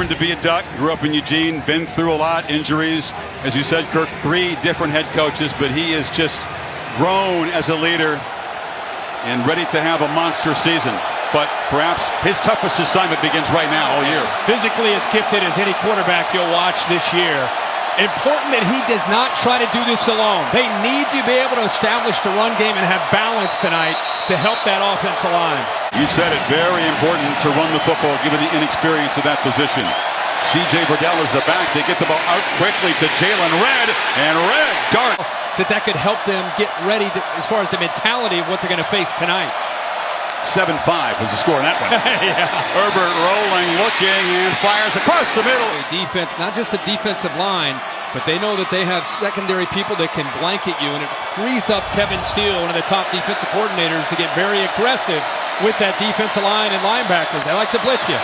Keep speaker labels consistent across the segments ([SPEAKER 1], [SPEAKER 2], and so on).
[SPEAKER 1] born to be a Duck, grew up in Eugene, been through a lot, injuries. As you said, Kirk, 3 different head coaches, but he is just grown as a leader and ready to have a monster season. But perhaps his toughest assignment begins right now all year.
[SPEAKER 2] Physically as gifted as any quarterback you'll watch this year. Important that he does not try to do this alone. They need to be able to establish the run game and have balance tonight to help that offensive line.
[SPEAKER 1] You said it, very important to run the football given the inexperience of that position. C.J. Verdell is the back. They get the ball out quickly to Jalen Red, and Red dart.
[SPEAKER 2] That could help them get ready as far as the mentality of what they're going to face tonight.
[SPEAKER 1] 7-5 was the score in that one.
[SPEAKER 2] Yeah.
[SPEAKER 1] Herbert rolling, looking, and fires across the middle.
[SPEAKER 2] Defense, not just the defensive line, but they know that they have secondary people that can blanket you, and it frees up Kevin Steele, one of the top defensive coordinators, to get very aggressive with that defensive line and linebackers. They like to blitz you.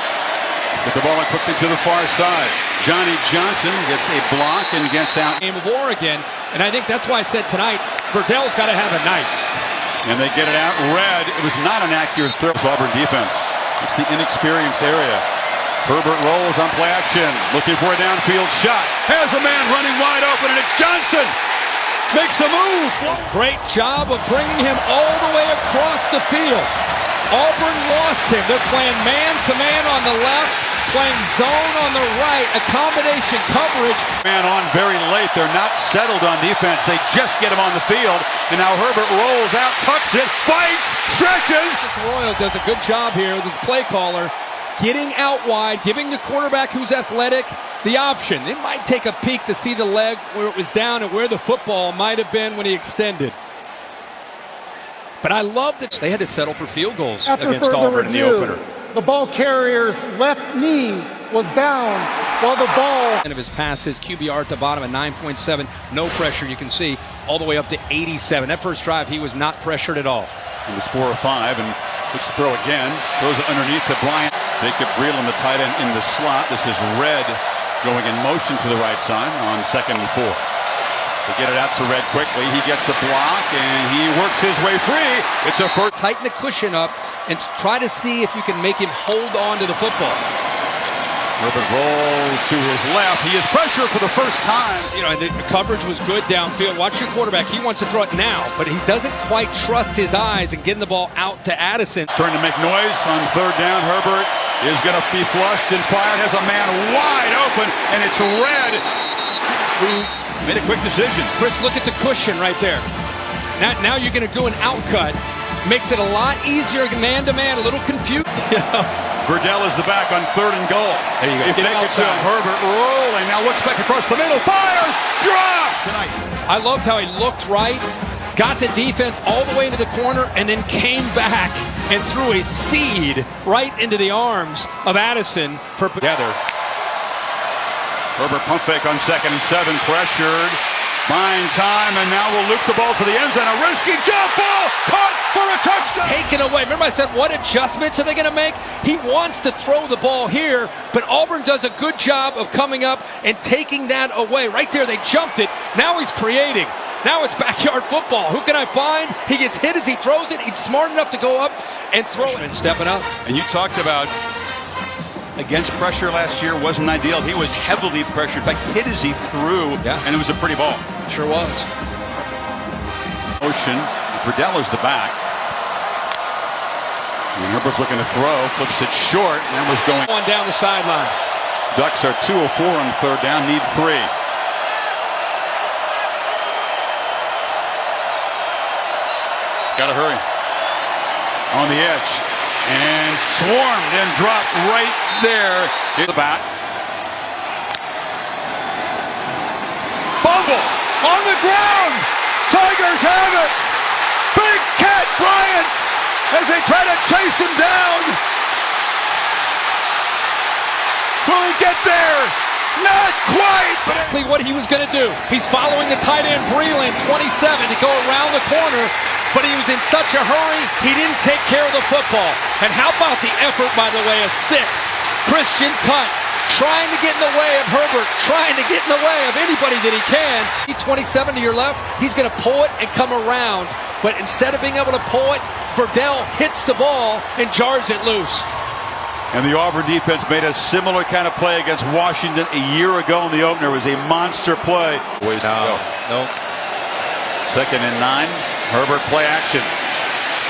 [SPEAKER 1] Get the ball out quickly to the far side. Johnny Johnson gets a block and gets out.
[SPEAKER 2] Game of Oregon, and I think that's why I said tonight, Verdell's got to have a night.
[SPEAKER 1] And they get it out. Red, it was not an accurate throw. Auburn defense. It's the inexperienced area. Herbert rolls on play action, looking for a downfield shot. Has a man running wide open, and it's Johnson. Makes a move.
[SPEAKER 2] Great job of bringing him all the way across the field. Auburn lost him. They're playing man-to-man on the left, playing zone on the right, a combination coverage.
[SPEAKER 1] Man on very late. They're not settled on defense. They just get him on the field. And now Herbert rolls out, tucks it, fights, stretches.
[SPEAKER 2] Royal does a good job here, the play caller, getting out wide, giving the quarterback who's athletic the option. They might take a peek to see the leg where it was down and where the football might have been when he extended. But I love that they had to settle for field goals against Auburn in the opener.
[SPEAKER 3] The ball carrier's left knee was down while the ball...
[SPEAKER 2] Of his passes, QBR at the bottom at 9.7, no pressure, you can see, all the way up to 87. That first drive, he was not pressured at all.
[SPEAKER 1] It was 4 or 5, and looks to throw again. Throws it underneath to Bryant. Jacob Breeland, the tight end, in the slot. This is Red going in motion to the right side on 2nd and 4. They get it out to Red quickly. He gets a block, and he works his way free. It's a first.
[SPEAKER 2] Tighten the cushion up and try to see if you can make him hold on to the football.
[SPEAKER 1] Herbert rolls to his left. He is pressured for the first time.
[SPEAKER 2] You know, the coverage was good downfield. Watch your quarterback. He wants to throw it now, but he doesn't quite trust his eyes and getting the ball out to Addison.
[SPEAKER 1] Trying to make noise on 3rd down. Herbert is going to be flushed and fired. Has a man wide open, and it's Red who made a quick decision.
[SPEAKER 2] Chris, look at the cushion right there. Now you're going to do an outcut. Makes it a lot easier man-to-man, a little confused.
[SPEAKER 1] Verdell is the back on 3rd and goal.
[SPEAKER 2] There you go.
[SPEAKER 1] If they get to Herbert rolling, now looks back across the middle, fires, drops!
[SPEAKER 2] Tonight. I loved how he looked right, got the defense all the way into the corner, and then came back and threw a seed right into the arms of Addison for together.
[SPEAKER 1] Herbert pump fake on 2nd and 7, pressured. Buying time, and now we'll loop the ball for the end zone. A risky jump ball, caught for a touchdown.
[SPEAKER 2] Taken away. Remember I said, what adjustments are they going to make? He wants to throw the ball here, but Auburn does a good job of coming up and taking that away. Right there, they jumped it. Now he's creating. Now it's backyard football. Who can I find? He gets hit as he throws it. He's smart enough to go up and throw it. And stepping up.
[SPEAKER 1] And you talked about against pressure last year wasn't ideal. He was heavily pressured. In fact, hit as he threw, and it was a pretty ball.
[SPEAKER 2] Sure was.
[SPEAKER 1] Motion. Verdell is the back. And Herbert's looking to throw, flips it short, and was going
[SPEAKER 2] on down the sideline.
[SPEAKER 1] Ducks are 2 of 4 on 3rd down, need 3. Gotta hurry. On the edge. And swarmed and dropped right there. In the back. Fumble on the ground. Tigers have it. Big Cat Bryant as they try to chase him down. Will he get there? Not quite.
[SPEAKER 2] Exactly what he was going to do. He's following the tight end Breeland, 27, to go around the corner. But he was in such a hurry, he didn't take care of the football. And how about the effort, by the way, of 6, Christian Tutt, trying to get in the way of Herbert, trying to get in the way of anybody that he can. 27 to your left, he's going to pull it and come around. But instead of being able to pull it, Verdell hits the ball and jars it loose.
[SPEAKER 1] And the Auburn defense made a similar kind of play against Washington a year ago in the opener. It was a monster play. Ways to go.
[SPEAKER 2] No.
[SPEAKER 1] 2nd and 9. Herbert play action.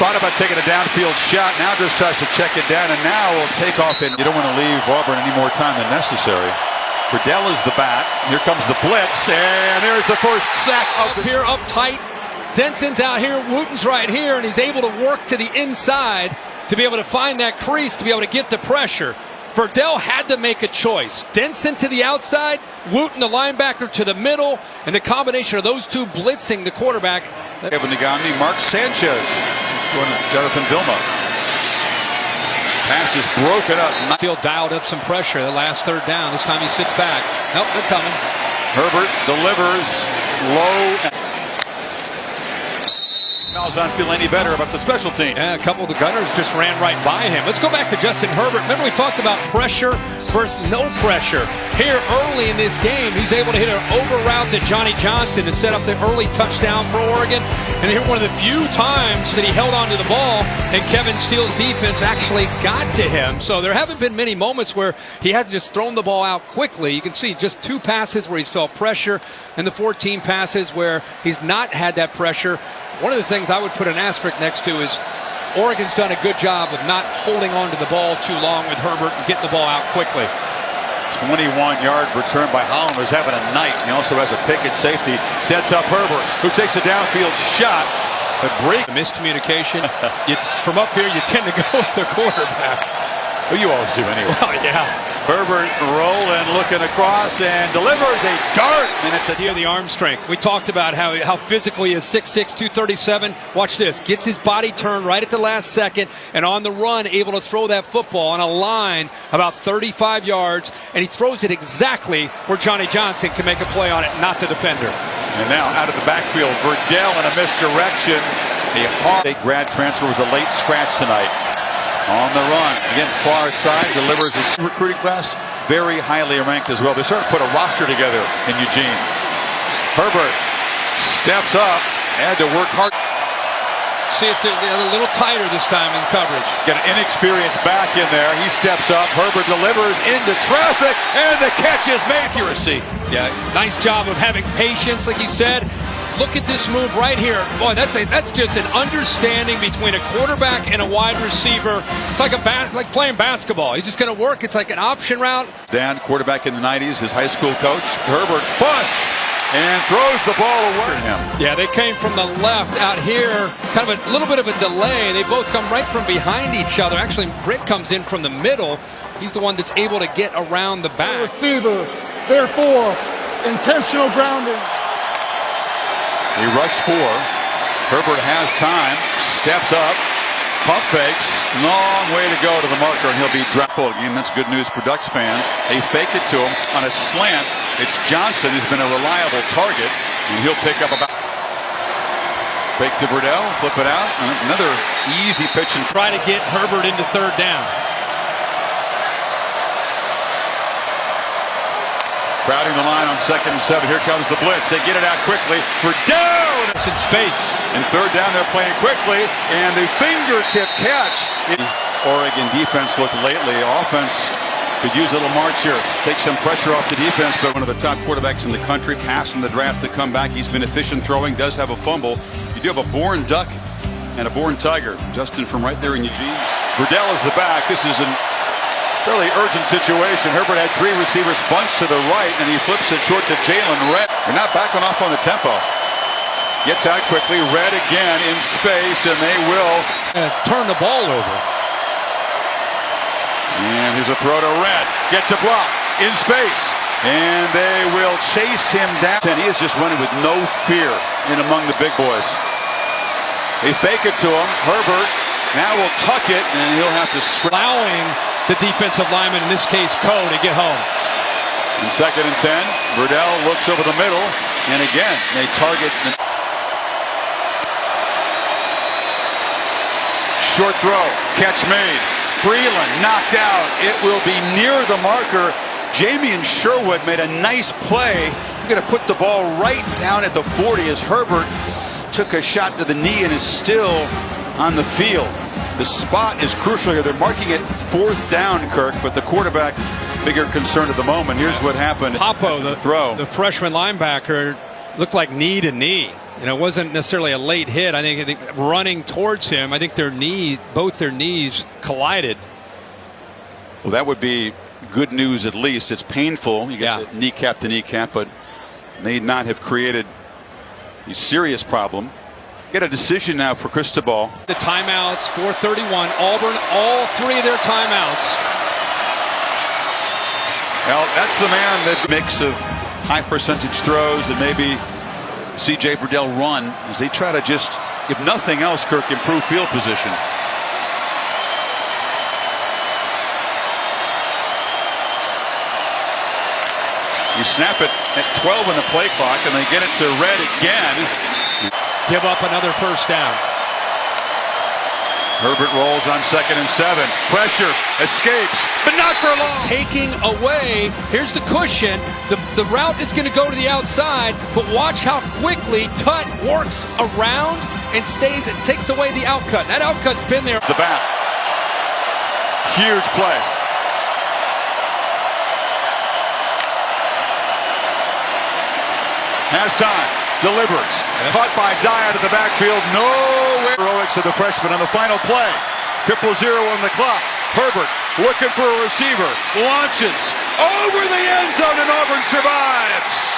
[SPEAKER 1] Thought about taking a downfield shot. Now just tries to check it down, and now will take off. You don't want to leave Auburn any more time than necessary. Verdell is the back. Here comes the blitz, and there's the first sack of
[SPEAKER 2] Up here, up tight. Denson's out here. Wooten's right here, and he's able to work to the inside to be able to find that crease, to be able to get the pressure. Verdell had to make a choice. Denson to the outside, Wooten, the linebacker, to the middle, and the combination of those two blitzing the quarterback.
[SPEAKER 1] Kevin Nagami, Mark Sanchez, going to Jonathan Vilma. Pass is broken up.
[SPEAKER 2] Still dialed up some pressure. The last 3rd down. This time he sits back. Nope, they're coming.
[SPEAKER 1] Herbert delivers low. Miles don't feel any better about the special team.
[SPEAKER 2] Yeah, a couple of the Gunners just ran right by him. Let's go back to Justin Herbert. Remember we talked about pressure versus no pressure. Here early in this game, he's able to hit an over route to Johnny Johnson to set up the early touchdown for Oregon. And here one of the few times that he held onto the ball and Kevin Steele's defense actually got to him. So there haven't been many moments where he hadn't just thrown the ball out quickly. You can see just 2 passes where he's felt pressure and the 14 passes where he's not had that pressure. One of the things I would put an asterisk next to is Oregon's done a good job of not holding on to the ball too long with Herbert and getting the ball out quickly.
[SPEAKER 1] 21-yard return by Holland. Was having a night. He also has a pick at safety. Sets up Herbert, who takes a downfield shot. But break.
[SPEAKER 2] Miscommunication. From up here, you tend to go with the quarterback.
[SPEAKER 1] Well, you always do anyway.
[SPEAKER 2] Oh, yeah.
[SPEAKER 1] Herbert rolling, looking across, and delivers a dart. And it's
[SPEAKER 2] Here, the arm strength. We talked about how physical he is, 6'6", 237. Watch this. Gets his body turned right at the last second, and on the run, able to throw that football on a line about 35 yards, and he throws it exactly where Johnny Johnson can make a play on it, not the defender.
[SPEAKER 1] And now out of the backfield, Verdell in a misdirection. A State grad transfer was a late scratch tonight. On the run, again, far side, delivers his recruiting class, very highly ranked as well. They're starting to put a roster together in Eugene. Herbert steps up, had to work hard.
[SPEAKER 2] See it a little tighter this time in coverage.
[SPEAKER 1] Got an inexperienced back in there. He steps up, Herbert delivers into traffic, and the catch is made. Accuracy.
[SPEAKER 2] Yeah, nice job of having patience, like you said. Look at this move right here. Boy, that's just an understanding between a quarterback and a wide receiver. It's like like playing basketball. He's just going to work. It's like an option route.
[SPEAKER 1] Dan, quarterback in the 90s, his high school coach. Herbert bust and throws the ball away from him.
[SPEAKER 2] Yeah, they came from the left out here. Kind of a little bit of a delay. They both come right from behind each other. Actually, Britt comes in from the middle. He's the one that's able to get around the back.
[SPEAKER 3] Receiver, therefore, intentional grounding.
[SPEAKER 1] He rushed 4. Herbert has time, steps up, pump fakes, long way to go to the marker, and he'll be dropped. Again, that's good news for Ducks fans. They fake it to him on a slant. It's Johnson who's been a reliable target, and he'll pick up about. Fake to Verdell, flip it out, and another easy pitch and
[SPEAKER 2] try to get Herbert into 3rd down.
[SPEAKER 1] Crowding the line on 2nd and 7. Here comes the blitz. They get it out quickly. Verdell!
[SPEAKER 2] It's in space.
[SPEAKER 1] And 3rd down, they're playing quickly. And the fingertip catch. Oregon defense looked lately. Offense could use a little march here. Take some pressure off the defense. But one of the top quarterbacks in the country. Passed in the draft to come back. He's been efficient throwing. Does have a fumble. You do have a born Duck and a born Tiger. Justin from right there in Eugene. Verdell is the back. This is an fairly urgent situation. Herbert had 3 receivers bunched to the right, and he flips it short to Jalen Red. They're not backing off on the tempo. Gets out quickly. Red again in space, and they will
[SPEAKER 2] turn the ball over.
[SPEAKER 1] And here's a throw to Red. Gets a block in space, and they will chase him down. And he is just running with no fear in among the big boys. They fake it to him. Herbert now will tuck it, and he'll have to
[SPEAKER 2] allowing the defensive lineman, in this case, Coe, to get home.
[SPEAKER 1] In 2nd and 10, Verdell looks over the middle, and again, they target. Short throw, catch made. Breland knocked out. It will be near the marker. Jamie Sherwood made a nice play. Going to put the ball right down at the 40 as Herbert took a shot to the knee and is still on the field. The spot is crucial here. They're marking it 4th down, Kirk, but the quarterback, bigger concern at the moment. Here's what happened.
[SPEAKER 2] Popo, the
[SPEAKER 1] throw.
[SPEAKER 2] The freshman linebacker, looked like knee to knee. It wasn't necessarily a late hit. I think running towards him, I think both their knees collided.
[SPEAKER 1] Well, that would be good news at least. It's painful. You get kneecap to kneecap, but may not have created a serious problem. Get a decision now for Cristobal.
[SPEAKER 2] The timeouts, 4:31. Auburn, all 3 of their timeouts.
[SPEAKER 1] Well, that's the man that mix of high percentage throws and maybe C.J. Verdell run as they try to just, if nothing else, Kirk, improve field position. You snap it at 12 on the play clock and they get it to Red again.
[SPEAKER 2] Give up another first down.
[SPEAKER 1] Herbert rolls on 2nd and 7. Pressure, escapes, but not for long.
[SPEAKER 2] Taking away, here's the cushion. The route is going to go to the outside, but watch how quickly Tut works around and takes away the outcut. That outcut's been there.
[SPEAKER 1] The back. Huge play. Has time. Delivers. Caught by Dye out of the backfield. Nowhere. Heroics of the freshman on the final play. 0:00 on the clock. Herbert looking for a receiver. Launches over the end zone and Auburn survives.